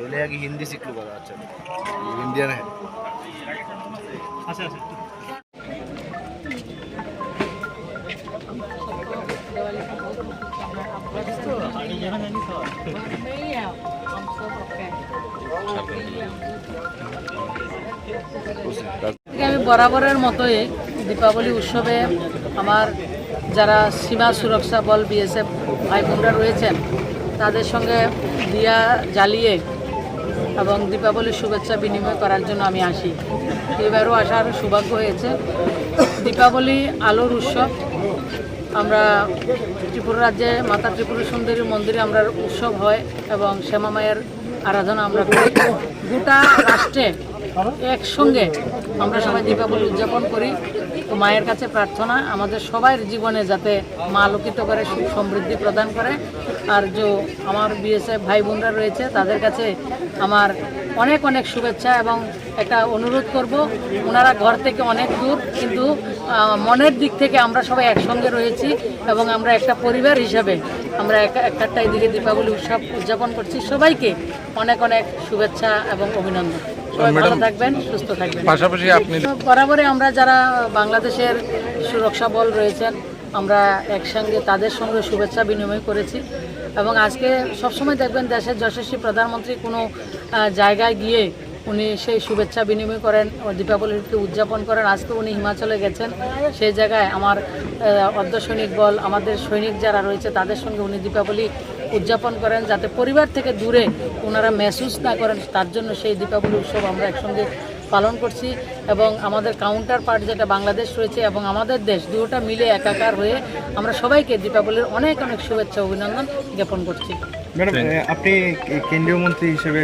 बोले कि हिंदी सीख लूँगा। अच्छा इंडियन है। अच्छा अच्छा আমি বরাবরের মতোই দীপাবলি উৎসবে আমার যারা সীমা সুরক্ষা বল বিএসএফ ভাই বোনরা রয়েছেন তাদের সঙ্গে দিয়া জ্বালিয়ে এবং দীপাবলির শুভেচ্ছা বিনিময় করার জন্য আমি আসি। এবারও আসার সৌভাগ্য হয়েছে। দীপাবলি আলোর উৎসব। আমরা ত্রিপুরা রাজ্যে মাতা ত্রিপুরা সুন্দরী মন্দিরে আমরা উৎসব হয় এবং শ্যামা মায়ের আরাধনা আমরা করি। গোটা রাষ্ট্রে একসঙ্গে আমরা সবাই দীপাবলি উদযাপন করি। তো মায়ের কাছে প্রার্থনা আমাদের সবার জীবনে যাতে মা আলোকিত করে, সুখ সমৃদ্ধি প্রদান করে। আর যে আমার বিএসএফ ভাই বোনরা রয়েছে তাদের কাছে আমার অনেক অনেক শুভেচ্ছা এবং একটা অনুরোধ করব, ওনারা ঘর থেকে অনেক দূর কিন্তু মনের দিক থেকে আমরা সবাই একসঙ্গে রয়েছি এবং আমরা একটা পরিবার হিসাবে আমরা একটাই দিকে দীপাবলি উৎসব উদযাপন করছি। সবাইকে অনেক অনেক শুভেচ্ছা এবং অভিনন্দন। সবাই ভালো থাকবেন, সুস্থ থাকবেন। পাশাপাশি আপনি বরাবরই আমরা যারা বাংলাদেশের সুরক্ষা বল রয়েছেন আমরা একসঙ্গে তাদের সঙ্গে শুভেচ্ছা বিনিময় করেছি এবং আজকে সবসময় দেখবেন দেশের যশস্বী প্রধানমন্ত্রী কোনো জায়গায় গিয়ে উনি সেই শুভেচ্ছা বিনিময় করেন, দীপাবলিকে উদযাপন করেন। আজকে উনি হিমাচলে গেছেন, সেই জায়গায় আমার অর্ধসৈনিক বল আমাদের সৈনিক যারা রয়েছে তাদের সঙ্গে উনি দীপাবলি উদযাপন করেন যাতে পরিবার থেকে দূরে ওনারা মেহসুস না করেন, তার জন্য সেই দীপাবলি উৎসব আমরা একসঙ্গে পালন করছি। এবং আমাদের কাউন্টার পার্ট যেটা বাংলাদেশ রয়েছে এবং আমাদের দেশ দুটোটা মিলে একাকার হয়ে আমরা সবাইকে দীপাবলির অনেক অনেক শুভেচ্ছা অভিনন্দন জ্ঞাপন করছি। ম্যাডাম আপনি কেন্দ্রীয় মন্ত্রী হিসেবে